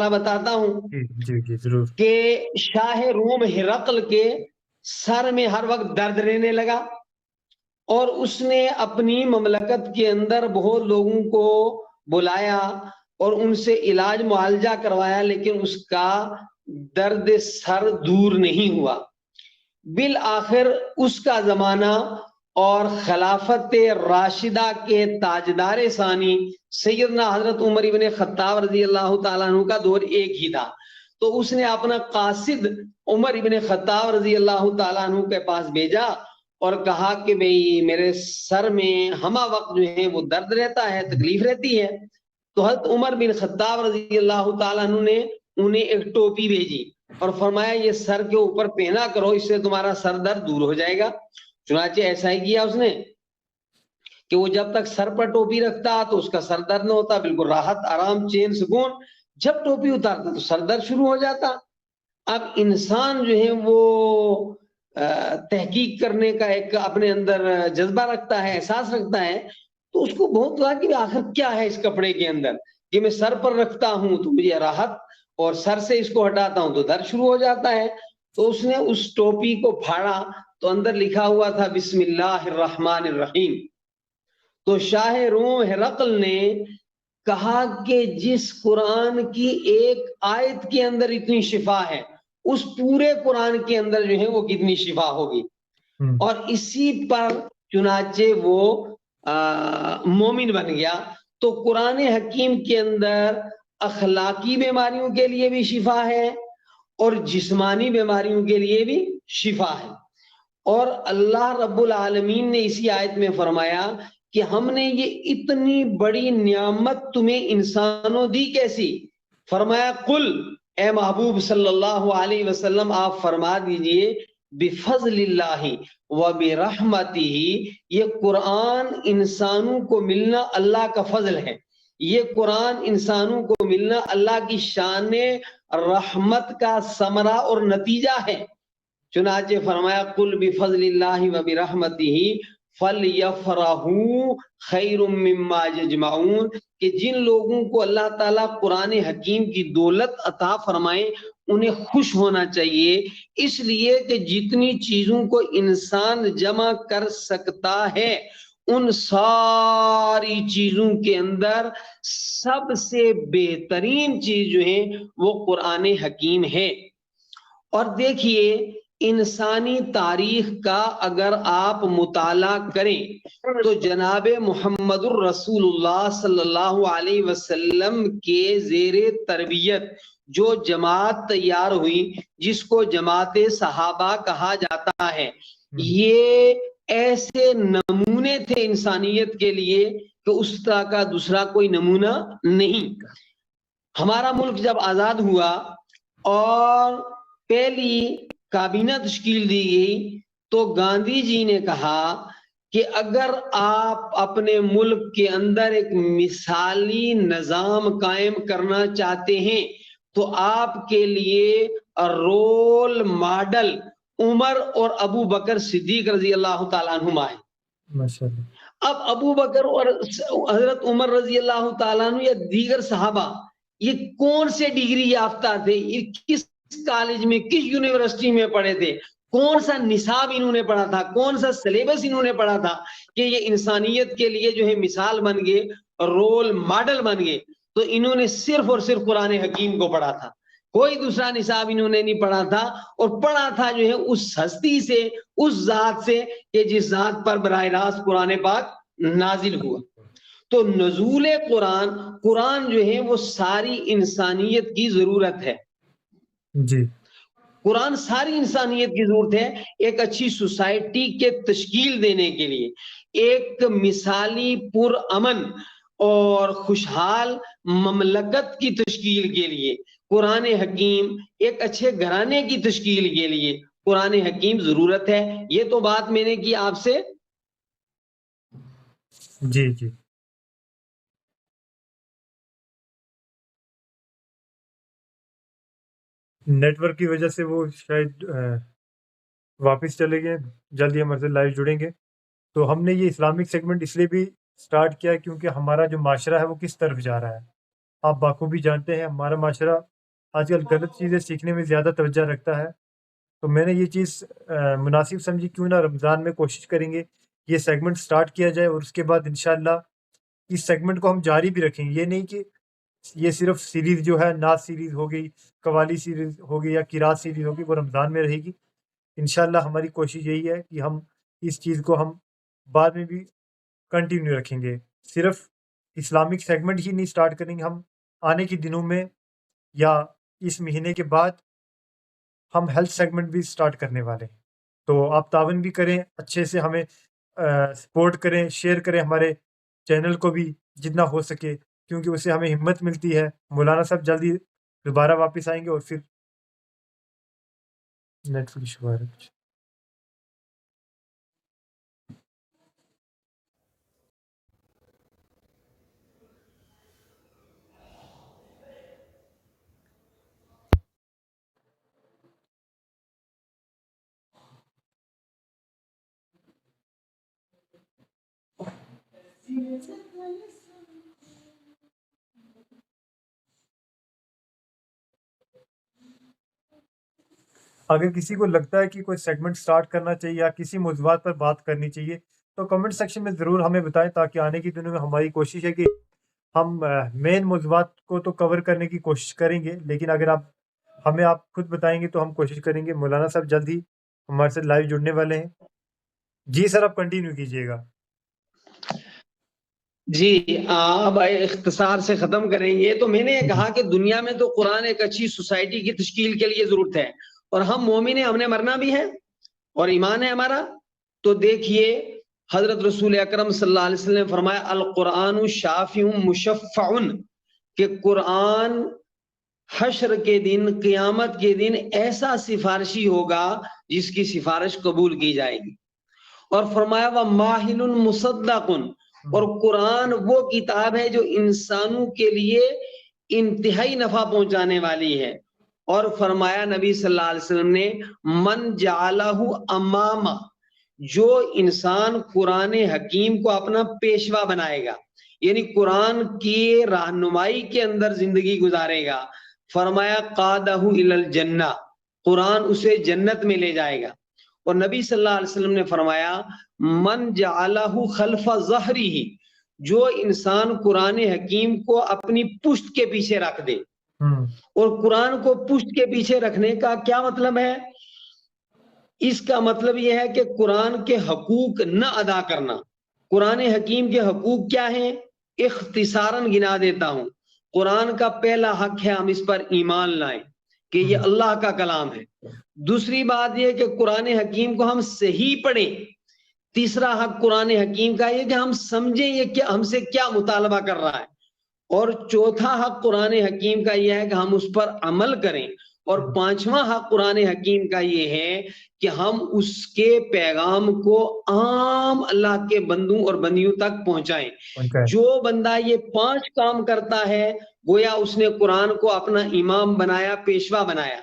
بتاتا ہوں جی جی ضرور. کہ شاہ روم ہرقل کے سر میں ہر وقت درد رہنے لگا، اور اس نے اپنی مملکت کے اندر بہت لوگوں کو بلایا اور ان سے علاج معالجہ کروایا، لیکن اس کا درد سر دور نہیں ہوا۔ بالآخر اس کا زمانہ اور خلافت راشدہ کے تاجدار ثانی سیدنا حضرت عمر ابن خطاب رضی اللہ تعالیٰ عنہ کا دور ایک ہی تھا، تو اس نے اپنا قاصد عمر ابن خطاب رضی اللہ تعالیٰ عنہ کے پاس بھیجا اور کہا کہ بھئی میرے سر میں ہمہ وقت جو ہے وہ درد رہتا ہے، تکلیف رہتی ہے۔ تو حضرت عمر بن خطاب رضی اللہ تعالیٰ عنہ نے انہیں ایک ٹوپی بھیجی اور فرمایا یہ سر کے اوپر پہنا کرو، اس سے تمہارا سر درد دور ہو جائے گا۔ چنانچہ ایسا ہی کیا اس نے کہ وہ جب تک سر پر ٹوپی رکھتا تو اس کا سر درد نہ ہوتا، بالکل راحت، آرام، چین، سکون۔ جب ٹوپی اتارتا تو سر درد شروع ہو جاتا۔ اب انسان جو ہے وہ تحقیق کرنے کا ایک اپنے اندر جذبہ رکھتا ہے، احساس رکھتا ہے، تو اس کو بہت لگا کہ آخر کیا ہے اس کپڑے کے اندر کہ میں سر پر رکھتا ہوں تو مجھے راحت، اور سر سے اس کو ہٹاتا ہوں تو درد شروع ہو جاتا ہے۔ تو اس نے اس ٹوپی کو پھاڑا تو اندر لکھا ہوا تھا بسم اللہ الرحمن الرحیم۔ تو شاہ روم ہرقل نے کہا کہ جس قرآن کی ایک آیت کے اندر اتنی شفا ہے، اس پورے قرآن کے اندر جو ہے وہ کتنی شفا ہوگی۔ اور اسی پر چنانچہ وہ مومن بن گیا۔ تو قرآن حکیم کے اندر اخلاقی بیماریوں کے لیے بھی شفا ہے اور جسمانی بیماریوں کے لیے بھی شفا ہے۔ اور اللہ رب العالمین نے اسی آیت میں فرمایا کہ ہم نے یہ اتنی بڑی نعمت تمہیں انسانوں دی کیسی؟ فرمایا قل، اے محبوب صلی اللہ علیہ وسلم آپ فرما دیجئے بفضل اللہ و برحمتہ، یہ قرآن انسانوں کو ملنا اللہ کا فضل ہے، یہ قرآن انسانوں کو ملنا اللہ کی شان رحمت کا ثمرہ اور نتیجہ ہے۔ چنانچہ فرمایا قل بفضل اللہ و برحمتہ فَلْيَفْرَحُوا خَيْرٌ مِّمَّا يَجْمَعُونَ، کہ جن لوگوں کو اللہ تعالیٰ قرآن حکیم کی دولت عطا فرمائے انہیں خوش ہونا چاہیے، اس لیے کہ جتنی چیزوں کو انسان جمع کر سکتا ہے ان ساری چیزوں کے اندر سب سے بہترین چیز جو ہے وہ قرآن حکیم ہے۔ اور دیکھیے انسانی تاریخ کا اگر آپ مطالعہ کریں تو جناب محمد الرسول اللہ صلی اللہ علیہ وسلم کے زیر تربیت جو جماعت تیار ہوئی، جس کو جماعت صحابہ کہا جاتا ہے، یہ ایسے نمونے تھے انسانیت کے لیے کہ اس طرح کا دوسرا کوئی نمونہ نہیں۔ ہمارا ملک جب آزاد ہوا اور پہلی کابینہ تشکیل دی گئی تو گاندھی جی نے کہا کہ اگر آپ اپنے ملک کے اندر ایک مثالی نظام قائم کرنا چاہتے ہیں تو آپ کے لیے رول ماڈل عمر اور ابو بکر صدیق رضی اللہ تعالیٰ عنہما ہے۔ اب ابو بکر اور حضرت عمر رضی اللہ تعالیٰ عنہ یا دیگر صحابہ یہ کون سے ڈگری یافتہ تھے، یہ کس کالج میں کس یونیورسٹی میں پڑھے تھے، کون سا نصاب انہوں نے پڑھا تھا، کون سا سلیبس انہوں نے پڑھا تھا کہ یہ انسانیت کے لیے جو ہے مثال بن گئے، رول ماڈل بن گئے؟ تو انہوں نے صرف اور صرف قرآن حکیم کو پڑھا تھا، کوئی دوسرا نصاب انہوں نے نہیں پڑھا تھا، اور پڑھا تھا جو ہے اس ہستی سے، اس ذات سے کہ جس ذات پر براہ راست قرآن پاک نازل ہوا۔ تو نزول قرآن جو ہے وہ ساری انسانیت کی ضرورت ہے جی، قرآن ساری انسانیت کی ضرورت ہے ایک اچھی سوسائٹی کے تشکیل دینے کے لیے، ایک مثالی پرامن اور خوشحال مملکت کی تشکیل کے لیے قرآن حکیم، ایک اچھے گھرانے کی تشکیل کے لیے قرآن حکیم ضرورت ہے۔ یہ تو بات میں نے کی آپ سے۔ جی جی نیٹ ورک کی وجہ سے وہ شاید واپس چلے گئے، جلدی ہمارے سے لائیو جڑیں گے۔ تو ہم نے یہ اسلامک سیگمنٹ اس لیے بھی سٹارٹ کیا کیونکہ ہمارا جو معاشرہ ہے وہ کس طرف جا رہا ہے۔ آپ بخوبی جانتے ہیں ہمارا معاشرہ آج کل غلط چیزیں سیکھنے میں زیادہ توجہ رکھتا ہے، تو میں نے یہ چیز مناسب سمجھی کیوں نہ رمضان میں کوشش کریں گے یہ سیگمنٹ سٹارٹ کیا جائے، اور اس کے بعد انشاءاللہ اس سیگمنٹ کو ہم جاری بھی رکھیں گے۔ یہ نہیں کہ یہ صرف سیریز جو ہے نعت سیریز ہو گئی، قوالی سیریز ہو گئی یا قرات سیریز ہوگی وہ رمضان میں رہے گی۔ انشاءاللہ ہماری کوشش یہی ہے کہ ہم اس چیز کو ہم بعد میں بھی کنٹینیو رکھیں گے، صرف اسلامک سیگمنٹ ہی نہیں سٹارٹ کریں گے، ہم آنے کے دنوں میں یا اس مہینے کے بعد ہم ہیلتھ سیگمنٹ بھی سٹارٹ کرنے والے ہیں۔ تو آپ تعاون بھی کریں، اچھے سے ہمیں سپورٹ کریں، شیئر کریں ہمارے چینل کو بھی جتنا ہو سکے، کیونکہ اس سے ہمیں ہمت ملتی ہے۔ مولانا صاحب جلدی دوبارہ واپس آئیں گے اور پھر نیٹ فلش ہوا ہے کچھ۔ اگر کسی کو لگتا ہے کہ کوئی سیگمنٹ سٹارٹ کرنا چاہیے یا کسی موضوعات پر بات کرنی چاہیے تو کمنٹ سیکشن میں ضرور ہمیں بتائیں، تاکہ آنے کے دنوں میں ہماری کوشش ہے کہ ہم مین موضوعات کو تو کور کرنے کی کوشش کریں گے، لیکن اگر آپ خود بتائیں گے تو ہم کوشش کریں گے۔ مولانا صاحب جلد ہی ہمارے سے لائیو جڑنے والے ہیں۔ جی سر، آپ کنٹینیو کیجیے گا۔ جی اب اختصار سے ختم کریں گے تو میں نے یہ کہا کہ دنیا میں تو قرآن ایک اچھی سوسائٹی کی تشکیل کے لیے ضرورت ہے، اور ہم مومن ہیں، ہم نے مرنا بھی ہے اور ایمان ہے ہمارا۔ تو دیکھیے حضرت رسول اکرم صلی اللہ علیہ وسلم نے فرمایا القرآن شافع مشفع، کہ قرآن حشر کے دن، قیامت کے دن ایسا سفارشی ہوگا جس کی سفارش قبول کی جائے گی۔ اور فرمایا وَمَاهِلٌ مُصَدَّقٌ، اور قرآن وہ کتاب ہے جو انسانوں کے لیے انتہائی نفع پہنچانے والی ہے۔ اور فرمایا نبی صلی اللہ علیہ وسلم نے من جعلہ امامہ، جو انسان قرآن حکیم کو اپنا پیشوا بنائے گا، یعنی قرآن کی رہنمائی کے اندر زندگی گزارے گا، فرمایا قادہ الی الجنہ، قرآن اسے جنت میں لے جائے گا۔ اور نبی صلی اللہ علیہ وسلم نے فرمایا من جعلہ خلف ظہری، جو انسان قرآن حکیم کو اپنی پشت کے پیچھے رکھ دے۔ اور قرآن کو پشت کے پیچھے رکھنے کا کیا مطلب ہے؟ اس کا مطلب یہ ہے کہ قرآن کے حقوق نہ ادا کرنا۔ قرآن حکیم کے حقوق کیا ہیں؟ اختصاراً گنا دیتا ہوں۔ قرآن کا پہلا حق ہے ہم اس پر ایمان لائیں کہ یہ اللہ کا کلام ہے۔ دوسری بات یہ کہ قرآن حکیم کو ہم صحیح پڑھیں۔ تیسرا حق قرآن حکیم کا یہ کہ ہم سمجھیں یہ کہ ہم سے کیا مطالبہ کر رہا ہے۔ اور چوتھا حق قرآن حکیم کا یہ ہے کہ ہم اس پر عمل کریں۔ اور پانچواں حق قرآن حکیم کا یہ ہے کہ ہم اس کے پیغام کو عام اللہ کے بندوں اور بندیوں تک پہنچائیں۔ جو بندہ یہ 5 کام کرتا ہے گویا اس نے قرآن کو اپنا امام بنایا، پیشوا بنایا۔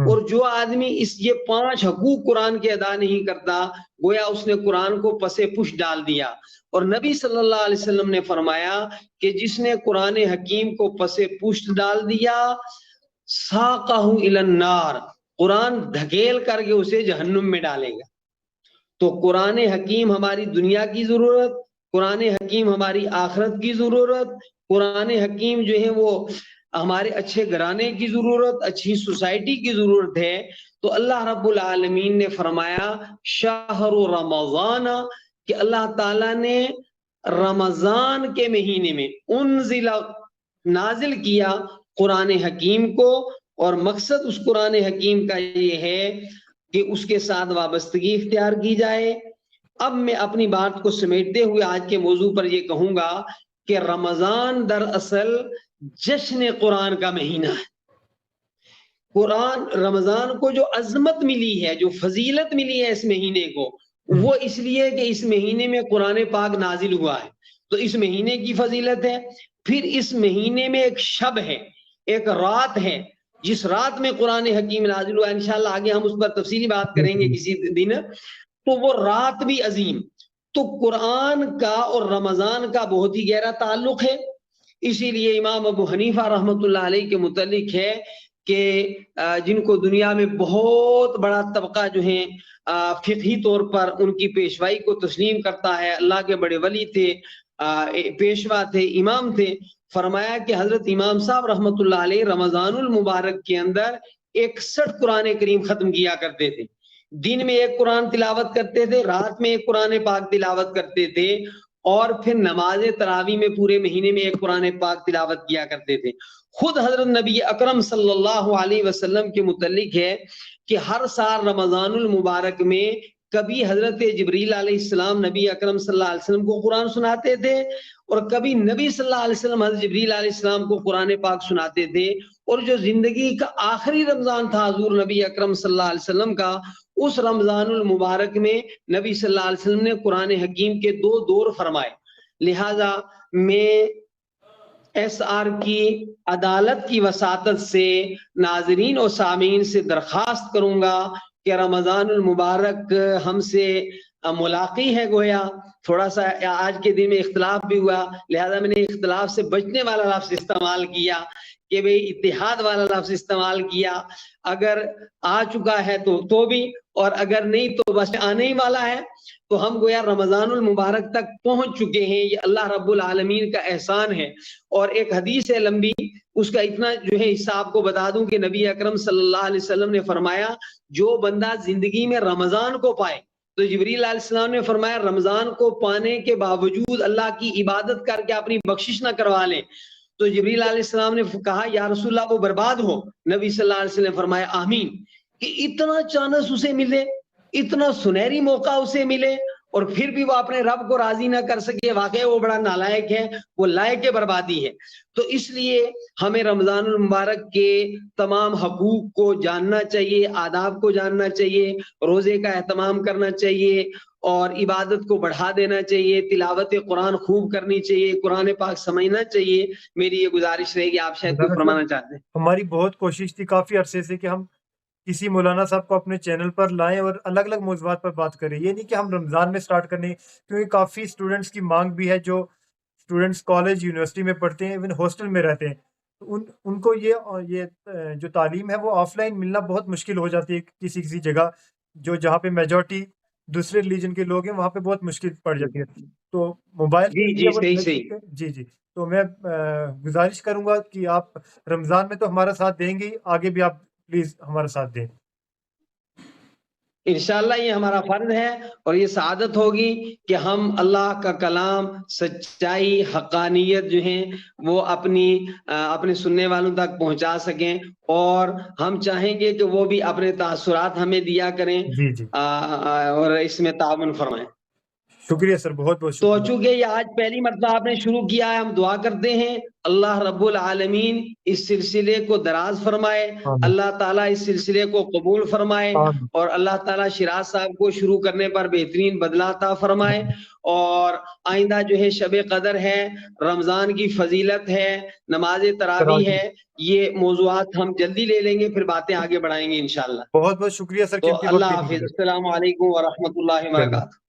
اور جو آدمی یہ 5 حقوق قرآن کے ادا نہیں کرتا گویا اس نے قرآن کو پسے پش ڈال دیا۔ اور نبی صلی اللہ علیہ وسلم نے فرمایا کہ جس نے قرآن حکیم کو پسے پشت ڈال دیا ساقہ الی النار، قرآن دھکیل کر کے اسے جہنم میں ڈالے گا۔ تو قرآن حکیم ہماری دنیا کی ضرورت، قرآن حکیم ہماری آخرت کی ضرورت، قرآن حکیم جو ہے وہ ہمارے اچھے گھرانے کی ضرورت، اچھی سوسائٹی کی ضرورت ہے۔ تو اللہ رب العالمین نے فرمایا شہر رمضان، کہ اللہ تعالیٰ نے رمضان کے مہینے میں انزل، نازل کیا قرآن حکیم کو۔ اور مقصد اس قرآن حکیم کا یہ ہے کہ اس کے ساتھ وابستگی اختیار کی جائے۔ اب میں اپنی بات کو سمیٹتے ہوئے آج کے موضوع پر یہ کہوں گا کہ رمضان دراصل جشن قرآن کا مہینہ ہے۔ قرآن رمضان کو جو عظمت ملی ہے، جو فضیلت ملی ہے اس مہینے کو، وہ اس لیے کہ اس مہینے میں قرآن پاک نازل ہوا ہے، تو اس مہینے کی فضیلت ہے۔ پھر اس مہینے میں ایک شب ہے، ایک رات ہے جس رات میں قرآن حکیم نازل ہوا ہے۔ انشاءاللہ آگے ہم اس پر تفصیلی بات کریں گے کسی دن۔ تو وہ رات بھی عظیم۔ تو قرآن کا اور رمضان کا بہت ہی گہرا تعلق ہے، اسی لیے امام ابو حنیفہ رحمۃ اللہ علیہ کے متعلق ہے کہ جن کو دنیا میں بہت بڑا طبقہ جو ہے فقہی طور پر ان کی پیشوائی کو تسلیم کرتا ہے، اللہ کے بڑے ولی تھے، پیشوا تھے، امام تھے، فرمایا کہ حضرت امام صاحب رحمۃ اللہ علیہ رمضان المبارک کے اندر 61 قرآن کریم ختم کیا کرتے تھے، دن میں ایک قرآن تلاوت کرتے تھے، رات میں ایک قرآن پاک تلاوت کرتے تھے، اور پھر نماز تراویح میں پورے مہینے میں ایک قرآن پاک تلاوت کیا کرتے تھے۔ خود حضرت نبی اکرم صلی اللہ علیہ وسلم کے متعلق ہے کہ ہر سال رمضان المبارک میں کبھی حضرت جبریل علیہ السلام نبی اکرم صلی اللہ علیہ وسلم کو قرآن سناتے تھے، اور کبھی نبی صلی اللہ علیہ وسلم حضرت جبریل علیہ السلام کو قرآن پاک سناتے تھے، اور جو زندگی کا آخری رمضان تھا حضور نبی اکرم صلی اللہ علیہ وسلم کا، اس رمضان المبارک میں نبی صلی اللہ علیہ وسلم نے قرآن حکیم کے 2 دور فرمائے۔ لہذا میں ایس آر کی عدالت کی وساطت سے ناظرین اور سامعین سے درخواست کروں گا کہ رمضان المبارک ہم سے ملاقی ہے، گویا تھوڑا سا آج کے دن میں اختلاف بھی ہوا، لہذا میں نے اختلاف سے بچنے والا لفظ استعمال کیا کہ بھئی اتحاد والا لفظ استعمال کیا، اگر آ چکا ہے تو بھی، اور اگر نہیں تو بس آنے ہی والا ہے، تو ہم گویا رمضان المبارک تک پہنچ چکے ہیں، یہ اللہ رب العالمین کا احسان ہے۔ اور ایک حدیث ہے لمبی، اس کا اتنا جو ہے حصہ آپ کو بتا دوں کہ نبی اکرم صلی اللہ علیہ وسلم نے فرمایا جو بندہ زندگی میں رمضان کو پائے، تو جبریل علیہ السلام نے فرمایا رمضان کو پانے کے باوجود اللہ کی عبادت کر کے اپنی بخشش نہ کروا لیں، تو جبریل علیہ السلام نے کہا یا رسول اللہ وہ برباد ہو، نبی صلی اللہ علیہ وسلم نے فرمایا آمین، کہ اتنا چانس اسے ملے، اتنا سنہری موقع اسے ملے، اور پھر بھی وہ اپنے رب کو راضی نہ کر سکے، واقعی وہ بڑا نالائق ہے، وہ لائق بربادی ہے۔ تو اس لیے ہمیں رمضان المبارک کے تمام حقوق کو جاننا چاہیے، آداب کو جاننا چاہیے، روزے کا اہتمام کرنا چاہیے، اور عبادت کو بڑھا دینا چاہیے، تلاوت قرآن خوب کرنی چاہیے، قرآن پاک سمجھنا چاہیے۔ میری یہ گزارش رہے گی، آپ شاید کچھ فرمانا چاہتے ہیں۔ ہماری بہت کوشش تھی کافی عرصے سے کہ ہم کسی مولانا صاحب کو اپنے چینل پر لائیں اور الگ الگ موضوعات پر بات کریں، یہ نہیں کہ ہم رمضان میں سٹارٹ کرنے، کیونکہ کافی اسٹوڈنٹس کی مانگ بھی ہے، جو اسٹوڈنٹس کالج یونیورسٹی میں پڑھتے ہیں، ایون ہاسٹل میں رہتے ہیں، تو ان کو یہ جو تعلیم ہے وہ آف لائن ملنا بہت مشکل ہو جاتی ہے کسی جگہ، جہاں پہ میجورٹی دوسرے ریلیجن کے لوگ ہیں، وہاں پہ بہت مشکل پڑ جاتی ہے۔ تو موبائل جی تو میں گزارش کروں گا کہ آپ رمضان میں تو ہمارا ساتھ دیں گے، آگے بھی آپ پلیز ہمارا ساتھ دیں۔ انشاءاللہ یہ ہمارا فرض ہے، اور یہ سعادت ہوگی کہ ہم اللہ کا کلام، سچائی، حقانیت جو ہیں وہ اپنے سننے والوں تک پہنچا سکیں، اور ہم چاہیں گے کہ وہ بھی اپنے تاثرات ہمیں دیا کریں، اور اس میں تعاون فرمائیں۔ شکریہ سر، بہت بہت شکریہ۔ تو چونکہ یہ آج پہلی مرتبہ آپ نے شروع کیا ہے، ہم دعا کرتے ہیں اللہ رب العالمین اس سلسلے کو دراز فرمائے، اللہ تعالیٰ اس سلسلے کو قبول فرمائے، اور اللہ تعالیٰ شیراز صاحب کو شروع کرنے پر بہترین بدلہ عطا فرمائے، اور آئندہ جو ہے شب قدر ہے، رمضان کی فضیلت ہے، نماز تراویح ہے، یہ موضوعات ہم جلدی لے لیں گے، پھر باتیں آگے بڑھائیں گے انشاءاللہ۔ بہت بہت شکریہ سر، اللہ حافظ، السلام علیکم ورحمۃ اللہ وبرکاتہ۔